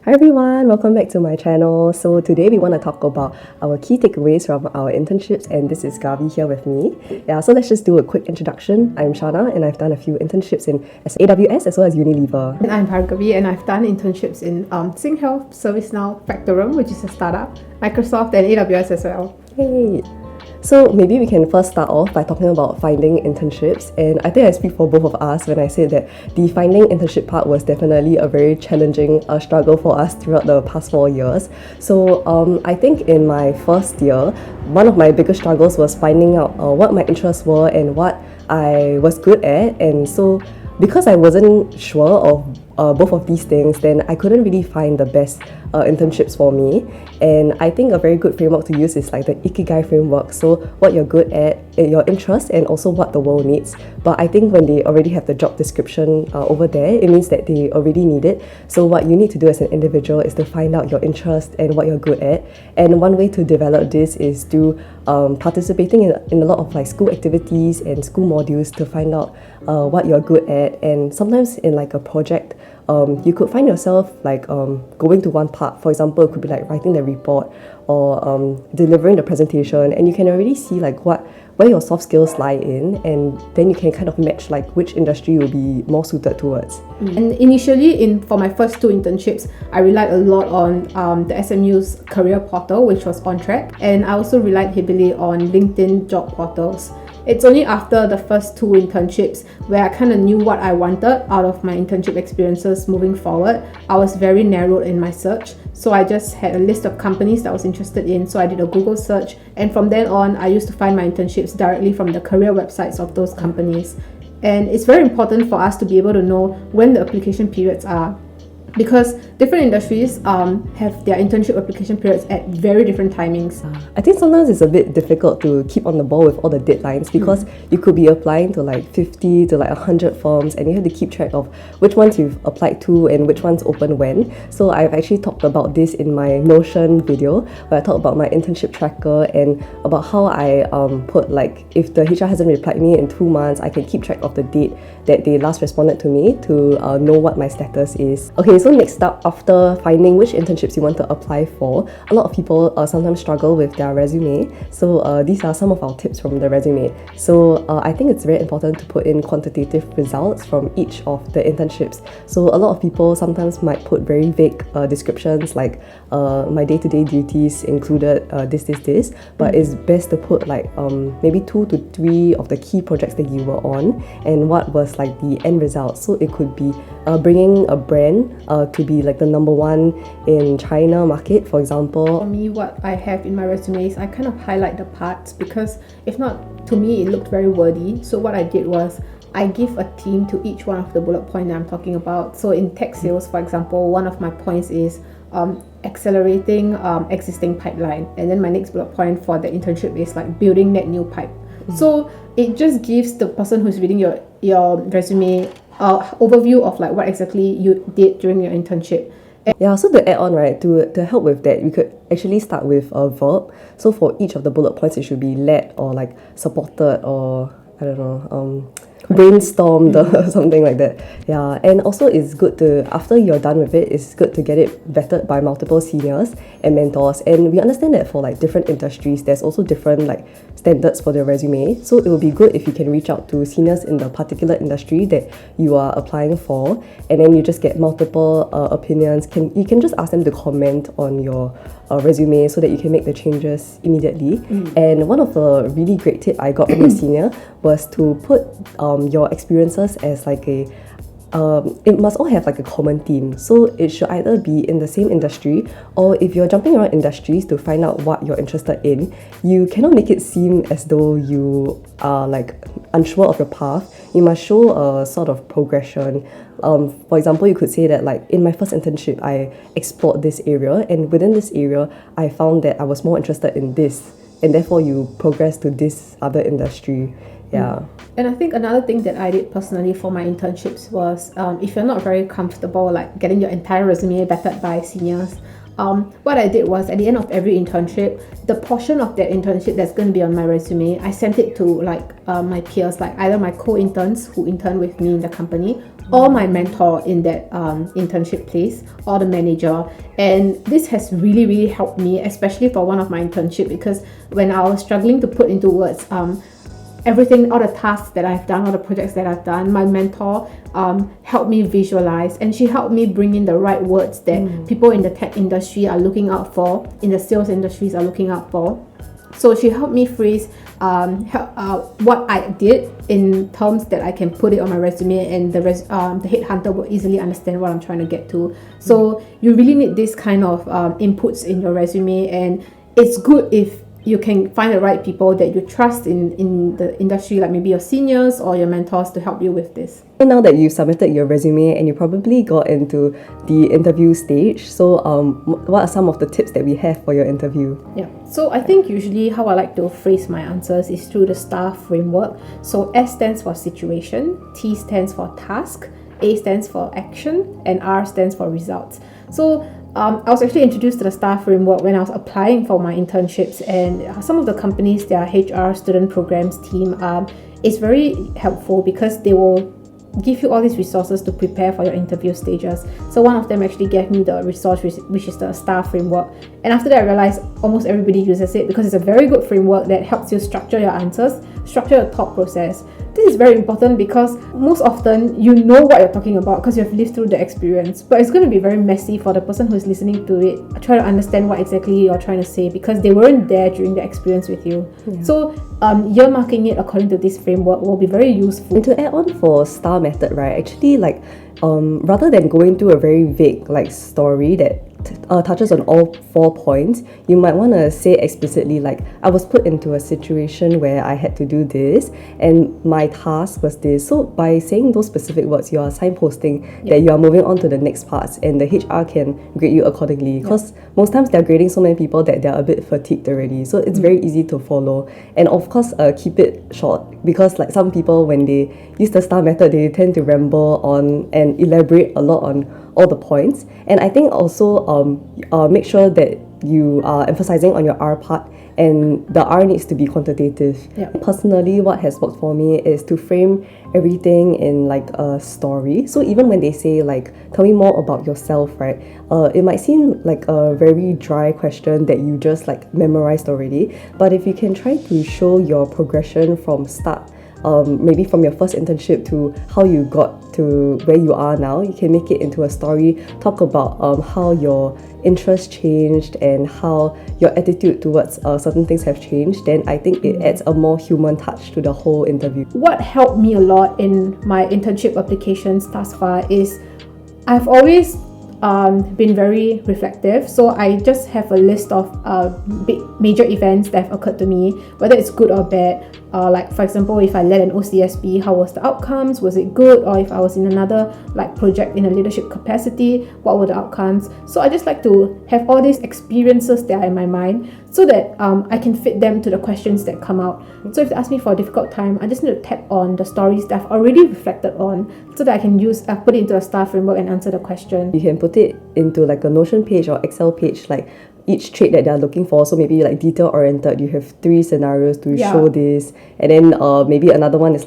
Hi everyone, welcome back to my channel. So today we want to talk about our key takeaways from our internships, and this is Gavi here with me. So let's just do a quick introduction. I'm Shana and I've done a few internships in AWS as well as Unilever. And I'm Bhargavi and I've done internships in Acing Health, ServiceNow, Factorum, which is a startup, Microsoft and AWS as well. Hey! So maybe we can first start off by talking about finding internships, and I think I speak for both of us when I say that the finding internship part was definitely a very challenging struggle for us throughout the past 4 years. So I think in my first year, one of my biggest struggles was finding out what my interests were and what I was good at, and so because I wasn't sure of both of these things, then I couldn't really find the best internships for me. And I think a very good framework to use is like the Ikigai framework. So what you're good at, your interests, and also what the world needs. But I think when they already have the job description over there, it means that they already need it. So what you need to do as an individual is to find out your interest and what you're good at. And one way to develop this is through participating in a lot of like school activities and school modules to find out what you're good at. And sometimes in like a project, you could find yourself like going to one part. For example, it could be like writing the report or delivering the presentation, and you can already see like where your soft skills lie in, and then you can kind of match like which industry you'll be more suited towards. And initially, for my first 2 internships, I relied a lot on the SMU's career portal, which was On Track, and I also relied heavily on LinkedIn job portals. It's only after the first 2 internships where I kind of knew what I wanted out of my internship experiences moving forward. I was very narrowed in my search, so I just had a list of companies that I was interested in, so I did a Google search, and from then on I used to find my internships directly from the career websites of those companies. And it's very important for us to be able to know when the application periods are, because different industries have their internship application periods at very different timings. I think sometimes it's a bit difficult to keep on the ball with all the deadlines, because you could be applying to like 50 to like 100 firms, and you have to keep track of which ones you've applied to and which ones open when. So I've actually talked about this in my Notion video, where I talk about my internship tracker and about how I put like if the HR hasn't replied me in 2 months, I can keep track of the date that they last responded to me to know what my status is. Okay, so next up, after finding which internships you want to apply for, a lot of people sometimes struggle with their resume. So these are some of our tips from the resume. So I think it's very important to put in quantitative results from each of the internships. So a lot of people sometimes might put very vague descriptions like my day-to-day duties included this, but it's best to put like maybe 2 to 3 of the key projects that you were on and what was like the end result. So it could be bringing a brand to be like the number 1 in China market, for example. For me, what I have in my resume is I kind of highlight the parts, because if not, to me it looked very wordy. So what I did was I give a theme to each one of the bullet points that I'm talking about. So in tech sales, for example, one of my points is accelerating existing pipeline, and then my next bullet point for the internship is like building net new pipe. So it just gives the person who's reading your resume overview of like what exactly you did during your internship. Yeah, so to add on, right, to help with that, we could actually start with a verb. So for each of the bullet points, it should be led or like supported or I don't know, brainstormed or something like that. Yeah, and also it's good to, after you're done with it, it's good to get it vetted by multiple seniors and mentors. And we understand that for like different industries, there's also different like standards for their resume. So it would be good if you can reach out to seniors in the particular industry that you are applying for, and then you just get multiple opinions. You can just ask them to comment on your resume so that you can make the changes immediately. And one of the really great tip I got from a senior was to put your experiences as like it must all have like a common theme. So it should either be in the same industry, or if you're jumping around industries to find out what you're interested in, you cannot make it seem as though you are like unsure of your path. You must show a sort of progression. For example, you could say that like in my first internship, I explored this area, and within this area, I found that I was more interested in this, and therefore you progress to this other industry. Yeah. And I think another thing that I did personally for my internships was if you're not very comfortable like getting your entire resume vetted by seniors, what I did was at the end of every internship, the portion of that internship that's going to be on my resume, I sent it to like my peers, like either my co-interns who intern with me in the company, or my mentor in that internship place, or the manager. And this has really, really helped me, especially for one of my internship, because when I was struggling to put into words everything, all the tasks that I've done, all the projects that I've done, my mentor helped me visualize, and she helped me bring in the right words that people in the tech industry are looking out for, in the sales industries are looking out for. So she helped me phrase what I did in terms that I can put it on my resume, and the headhunter will easily understand what I'm trying to get to. So you really need this kind of inputs in your resume, and it's good if you can find the right people that you trust in the industry, like maybe your seniors or your mentors, to help you with this. So now that you've submitted your resume and you probably got into the interview stage, so what are some of the tips that we have for your interview? Yeah, so I think usually how I like to phrase my answers is through the STAR framework. So S stands for situation, T stands for task, A stands for action, and R stands for results. So I was actually introduced to the STAR framework when I was applying for my internships, and some of the companies, their HR student programs team is very helpful because they will give you all these resources to prepare for your interview stages. So one of them actually gave me the resource which is the STAR framework, and after that I realized almost everybody uses it because it's a very good framework that helps you structure your answers, structure your thought process. This is very important because most often you know what you're talking about because you have lived through the experience, but it's going to be very messy for the person who's listening to it, try to understand what exactly you're trying to say because they weren't there during the experience with you. So earmarking it according to this framework will be very useful. And to add on for STAR method, right, actually rather than going through a very vague story that touches on all 4 points, you might want to say explicitly I was put into a situation where I had to do this and my task was this. So by saying those specific words, you are signposting that you are moving on to the next parts, and the HR can grade you accordingly because most times they're grading so many people that they're a bit fatigued already, so it's very easy to follow. And of course keep it short because some people, when they use the STAR method, they tend to ramble on and elaborate a lot on all the points. And I think also make sure that you are emphasizing on your R part, and the R needs to be quantitative. Personally, what has worked for me is to frame everything in a story. So even when they say tell me more about yourself, right, it might seem like a very dry question that you just memorized already, but if you can try to show your progression from start, maybe from your first internship to how you got to where you are now, you can make it into a story, talk about how your interests changed and how your attitude towards certain things have changed. Then I think it adds a more human touch to the whole interview. What helped me a lot in my internship applications thus far is I've always been very reflective, so I just have a list of big major events that have occurred to me, whether it's good or bad. For example, if I led an OCSB, how was the outcomes? Was it good? Or if I was in another project in a leadership capacity, what were the outcomes? So I just like to have all these experiences that are in my mind so that I can fit them to the questions that come out. So if they ask me for a difficult time, I just need to tap on the stories that I've already reflected on so that I can put it into a STAR framework and answer the question. You can put it into a Notion page or Excel page, each trait that they're looking for. So maybe detail oriented, you have 3 scenarios to show this, and then maybe another one is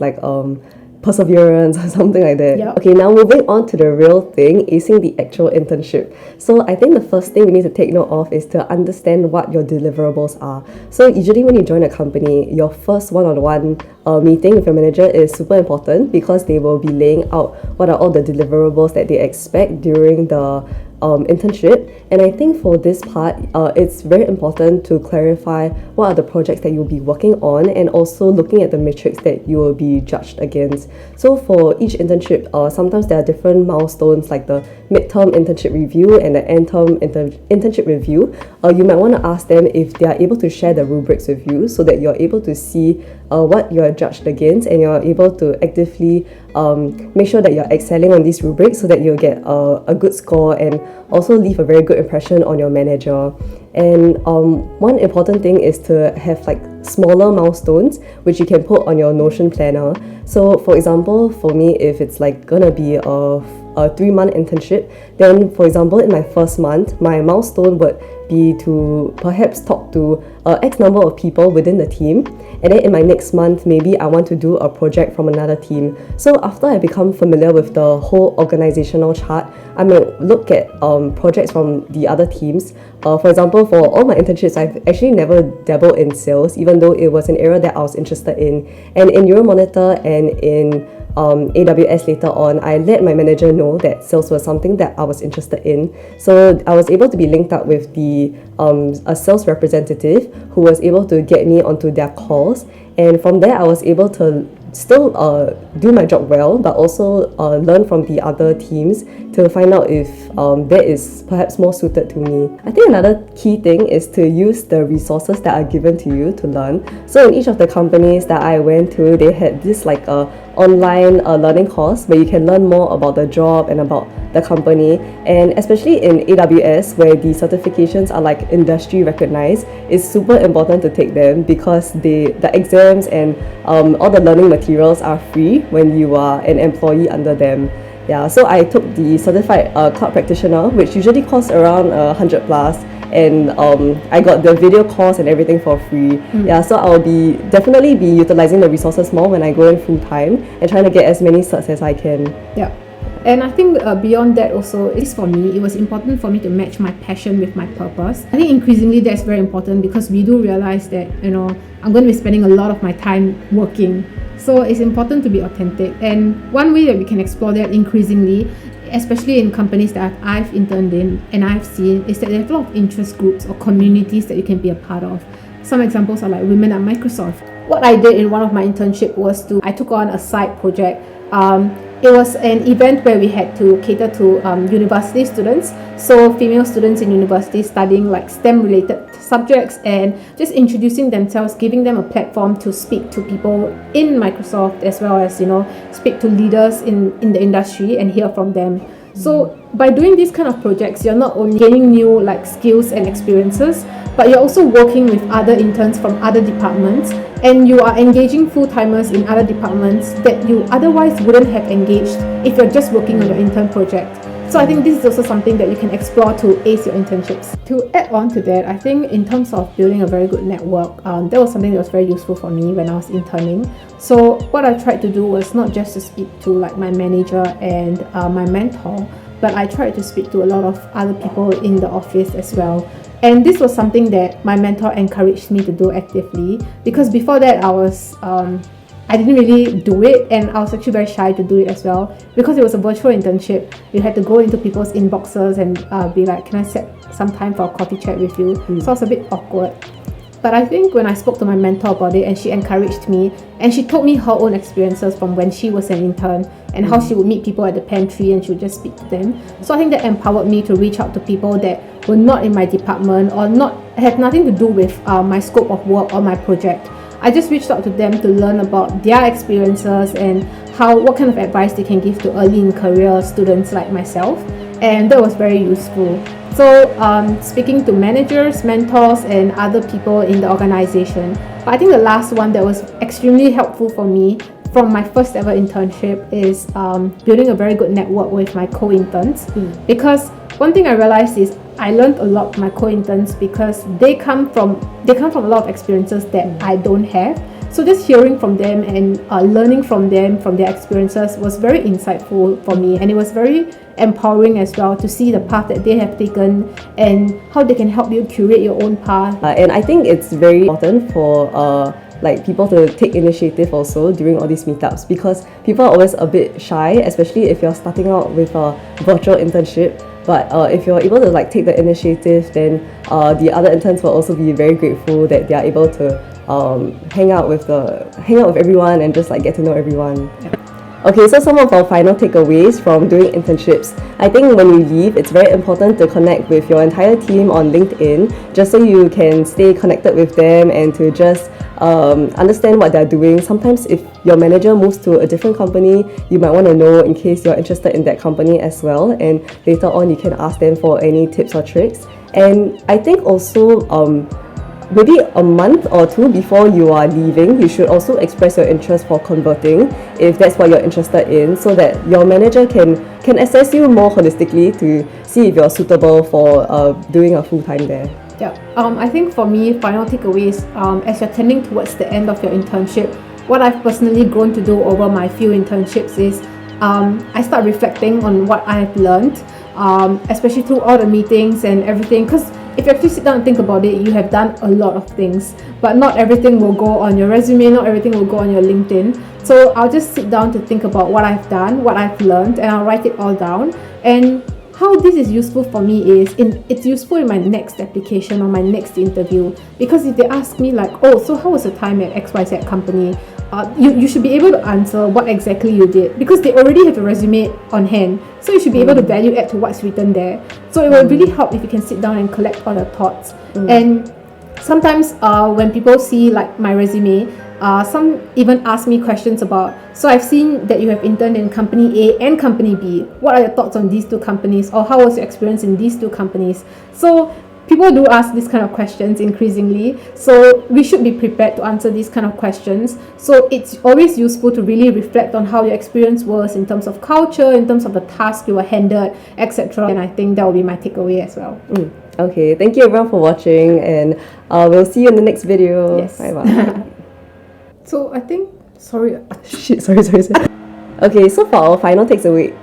perseverance or something like that. Okay, now moving on to the real thing, acing the actual internship. So I think the first thing we need to take note of is to understand what your deliverables are. So usually when you join a company, your first one-on-one meeting with your manager is super important because they will be laying out what are all the deliverables that they expect during the internship. And I think for this part, it's very important to clarify what are the projects that you'll be working on, and also looking at the metrics that you will be judged against. So for each internship, sometimes there are different milestones like the midterm internship review and the end term internship review. You might want to ask them if they are able to share the rubrics with you so that you're able to see what you're judged against, and you're able to actively make sure that you're excelling on these rubrics so that you'll get a good score and also leave a very good impression on your manager. And one important thing is to have smaller milestones which you can put on your Notion planner. So for example, for me, if it's gonna be a 3-month internship, then for example in my first month, my milestone would be to perhaps talk to X number of people within the team, and then in my next month, maybe I want to do a project from another team. So after I become familiar with the whole organizational chart, I might look at projects from the other teams. For example, for all my internships, I've actually never dabbled in sales, even though it was an area that I was interested in. And in Euromonitor and in AWS later on, I let my manager know that sales was something that I was interested in. So I was able to be linked up with a sales representative who was able to get me onto their calls. And from there, I was able to still do my job well, but also learn from the other teams to find out if that is perhaps more suited to me. I think another key thing is to use the resources that are given to you to learn. So in each of the companies that I went to, they had this like online learning course where you can learn more about the job and about the company. And especially in AWS, where the certifications are like industry recognized, it's super important to take them because the exams and all the learning materials are free when you are an employee under them. Yeah, so I took the certified cloud practitioner, which usually costs around 100 plus, and I got the video course and everything for free. Yeah, so I'll definitely be utilizing the resources more when I go in full time and trying to get as many certs as I can. Yeah. And I think beyond that also, at least for me, it was important for me to match my passion with my purpose. I think increasingly that's very important because we do realize that, I'm going to be spending a lot of my time working. So it's important to be authentic. And one way that we can explore that increasingly, especially in companies that I've interned in and I've seen, is that there are a lot of interest groups or communities that you can be a part of. Some examples are like Women at Microsoft. What I did in one of my internships was I took on a side project. It was an event where we had to cater to university students, so female students in university studying like STEM related subjects and just introducing themselves, giving them a platform to speak to people in Microsoft as well as speak to leaders in the industry and hear from them. So by doing these kind of projects, you're not only gaining new like skills and experiences, but you're also working with other interns from other departments, and you are engaging full-timers in other departments that you otherwise wouldn't have engaged if you're just working on your intern project. So I think this is also something that you can explore to ace your internships. To add on to that, I think in terms of building a very good network, that was something that was very useful for me when I was interning. So what I tried to do was not just to speak to like my manager and my mentor, but I tried to speak to a lot of other people in the office as well. And this was something that my mentor encouraged me to do actively, because before that I didn't really do it, and I was actually very shy to do it as well because it was a virtual internship. You had to go into people's inboxes and be like, can I set some time for a coffee chat with you? So it was a bit awkward. But I think when I spoke to my mentor about it and she encouraged me and she told me her own experiences from when she was an intern and how she would meet people at the pantry and she would just speak to them. So I think that empowered me to reach out to people that were not in my department or had nothing to do with my scope of work or my project. I just reached out to them to learn about their experiences and what kind of advice they can give to early in career students like myself, and that was very useful. So speaking to managers, mentors and other people in the organization. But I think the last one that was extremely helpful for me from my first ever internship is building a very good network with my co-interns, because one thing I realized is I learned a lot from my co-interns because they come from a lot of experiences that I don't have. So just hearing from them and learning from them, from their experiences, was very insightful for me, and it was very empowering as well to see the path that they have taken and how they can help you curate your own path. And I think it's very important for people to take initiative also during all these meetups, because people are always a bit shy, especially if you're starting out with a virtual internship. But if you're able to take the initiative, then the other interns will also be very grateful that they are able to hang out with everyone and just get to know everyone. Yeah. Okay, so some of our final takeaways from doing internships. I think when you leave, it's very important to connect with your entire team on LinkedIn, just so you can stay connected with them and to just understand what they're doing. Sometimes if your manager moves to a different company, you might want to know in case you're interested in that company as well, and later on you can ask them for any tips or tricks. And I think also maybe a month or two before you are leaving, you should also express your interest for converting if that's what you're interested in, so that your manager can assess you more holistically to see if you're suitable for doing a full-time there. Yeah, I think for me, final takeaways, as you're tending towards the end of your internship, what I've personally grown to do over my few internships is I start reflecting on what I've learned, especially through all the meetings and everything, because if you actually sit down and think about it, you have done a lot of things, but not everything will go on your resume, not everything will go on your LinkedIn. So I'll just sit down to think about what I've done, what I've learned, and I'll write it all down. And how this is useful for me is it's useful in my next application or my next interview, because if they ask me like, oh, so how was your time at XYZ company, you should be able to answer what exactly you did, because they already have a resume on hand, so you should be able to value add to what's written there. So it will really help if you can sit down and collect all your thoughts. And sometimes when people see like my resume, some even ask me questions about, so I've seen that you have interned in company A and company B. What are your thoughts on these two companies, or how was your experience in these two companies? So people do ask these kind of questions increasingly, so we should be prepared to answer these kind of questions. So it's always useful to really reflect on how your experience was in terms of culture, in terms of the task you were handed, etc. And I think that will be my takeaway as well. Okay, thank you everyone for watching, and we'll see you in the next video. Yes. Bye bye. So I think, sorry. Shit, sorry. Okay, so for our final takeaway.